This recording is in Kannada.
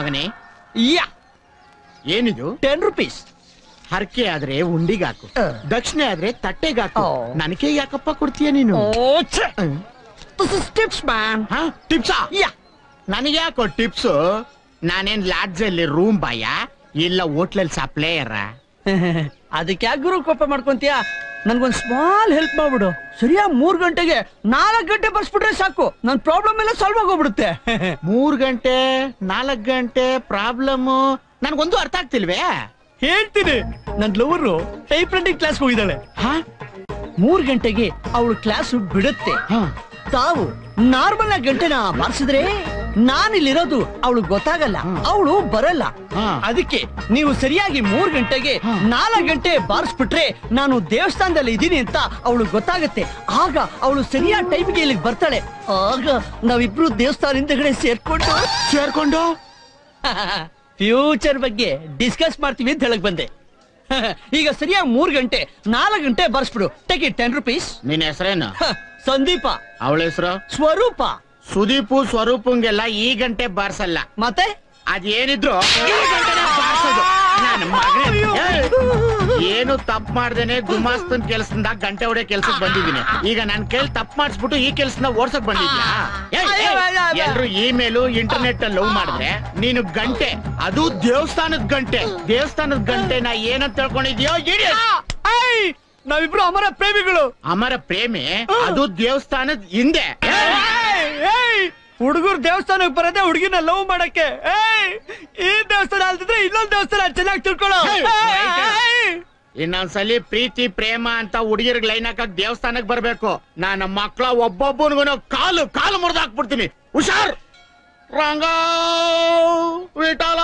ಮಗನೇ. ಯಾ ಏನಿದು? 10 ರೂಪೀಸ್. ಹರಕೆ ಆದ್ರೆ ಉಂಡಿಗಾಕು, ದಕ್ಷಿಣೆ ಆದ್ರೆ ತಟ್ಟೆಗಾಕು. ನನಗೆ ಯಾಕಪ್ಪ ಕೊಡ್ತೀಯ ನೀನು? Tips man. ಟಿಪ್ಸಾ? ಯಾ ನನಗೆ ಯಾಕೋ ಟಿಪ್ಸ್? ನಾನೇನ್ ಲಾಡ್ಜ್ ಅಲ್ಲಿ ರೂಮ್ ಬಾಯ ಇಲ್ಲ ಹೋಟ್ಲಲ್ಲಿ ಸಪ್ಲೈಯರ? ಅದಕ್ಕೆ ಯಾಕೆ ಗುರು ಕೋಪ ಮಾಡ್ಕೊಂತೀಯ? ನನ್ಗೊಂದ್ ಸ್ಮಾಲ್ ಹೆಲ್ಪ್ ಮಾಡ್ಬಿಡು. ಸರಿಯಾ 3 ಗಂಟೆಗೆ 4 ಗಂಟೆ ಬರ್ಸ್ಬಿಟ್ರೆ ಸಾಕು, ನನ್ ಪ್ರಾಬ್ಲಮ್ ಎಲ್ಲ ಸಾಲ್ವ್ ಆಗೋಗ್ಬಿಡುತ್ತೆ. 3 ಗಂಟೆ 4 ಗಂಟೆ ಪ್ರಾಬ್ಲಮ್ ನನ್ಗೊಂದು ಅರ್ಥ ಆಗ್ತಿಲ್ವೇ? ಹೇಳ್ತೀನಿ. ನನ್ ಲವರು ಟೈಪ್ ರೈಟಿಂಗ್ ಕ್ಲಾಸ್ ಹೋಗಿದ್ದಾಳೆ. 3 ಗಂಟೆಗೆ ಅವಳು ಕ್ಲಾಸ್ ಬಿಡುತ್ತೆ. ತಾವು ನಾರ್ಮಲ್ ಆಗಿ ಗಂಟೆನ ಬಾರಿಸಿದ್ರೆ ನಾನಿಲ್ಲಿರೋದು ಅವಳು ಗೊತ್ತಾಗಲ್ಲ, ಅವಳು ಬರಲ್ಲ. ಅದಕ್ಕೆ ನೀವು ಸರಿಯಾಗಿ 3 ಗಂಟೆಗೆ 4 ಗಂಟೆ ಬಾರಿಸ್ಬಿಟ್ರೆ ನಾನು ದೇವಸ್ಥಾನದಲ್ಲಿ ಇದ್ದೀನಿ ಅಂತ ಅವಳು ಗೊತ್ತಾಗತ್ತೆ. ಆಗ ಅವಳು ಸರಿಯಾದ ಟೈಮ್ಗೆ ಇಲ್ಲಿಗೆ ಬರ್ತಾಳೆ. ಆಗ ನಾವಿಬ್ರು ದೇವಸ್ಥಾನ ಹಿಂದಗಡೆ ಸೇರ್ಕೊಂಡು ಫ್ಯೂಚರ್ ಬಗ್ಗೆ ಡಿಸ್ಕಸ್ ಮಾಡ್ತೀವಿ ಅಂತ ಹೇಳಕ್ ಬಂದೆ. ಈಗ ಸರಿಯಾಗಿ 3 ಗಂಟೆ 4 ಗಂಟೆ ಬರ್ಸ್ಬಿಡು. Take it 10 rupees. ನಿನ್ನ ಹೆಸರೇನು? ಸಂದೀಪ. ಅವಳ ಹೆಸರು? ಸ್ವರೂಪ. ಸುದೀಪು ಸ್ವರೂಪಂಗೆಲ್ಲ ಈ ಗಂಟೆ ಬಾರ್ಸಲ್ಲ. ಮತ್ತೆ ಅದೇನಿದ್ರು ಬಾರ್ಸೋದು. ನನ್ನ ಮಗನೇ ಏನು ತಪ್ಪು ಮಾಡ್ದೇನೆ ಗುಮಾಸ್ತನ್ ಕೆಲ್ಸದಿಂದ ಗಂಟೆ ಹೊಡೆ ಕೆಲ್ಸಕ್ ಬಂದಿದ್ದೀನಿ. ಈಗ ನನ್ ಕೈಲಿ ತಪ್ಪು ಮಾಡಿಸ್ಬಿಟ್ಟು ಈ ಕೆಲ್ಸನ ಓಡ್ಸಕ್ ಬಂದಿದ್ಯಾ? ಎಲ್ರು ಇಮೇಲು ಇಂಟರ್ನೆಟ್ ಅಲ್ಲಿ ಲವ್ ಮಾಡಿದ್ರೆ ನೀನು ಗಂಟೆ, ಅದು ದೇವಸ್ಥಾನದ ಗಂಟೆ. ದೇವಸ್ಥಾನದ ಗಂಟೆನ ಏನಂತ ತಿಳ್ಕೊಂಡಿದ್ಯೋ? ನಾವಿಬ್ರು ಅಮರ ಪ್ರೇಮಿಗಳು. ಅಮರ ಪ್ರೇಮಿ? ಅದು ದೇವಸ್ಥಾನದ ಹಿಂದೆ. ಹುಡುಗರು ದೇವಸ್ಥಾನಕ್ಕೆ ಬರದೆ ಹುಡುಗಿನ ಲವ್ ಮಾಡಕ್ಕೆ. ಈ ದೇವಸ್ಥಾನ ಅಲ್ದಿದ್ರೆ ಇನ್ನೊಂದ್ ದೇವಸ್ಥಾನ ಚೆನ್ನಾಗಿ ತಿಳ್ಕೊಳ್ಳೋ. ಇನ್ನೊಂದ್ಸಲಿ ಪ್ರೀತಿ ಪ್ರೇಮ ಅಂತ ಹುಡುಗಿರ್ಗ್ ಲೈನ್ ಹಾಕಕ್ ದೇವಸ್ಥಾನಕ್ ಬರ್ಬೇಕು. ನನ್ನ ಮಕ್ಳ ಒಬ್ಬೊಬ್ಬನಿಗೂ ಕಾಲು ಮುರಿದಾಕ್ಬಿಡ್ತೀನಿ. ಹುಷಾರ್. ರಂಗ ವಿಠಲ.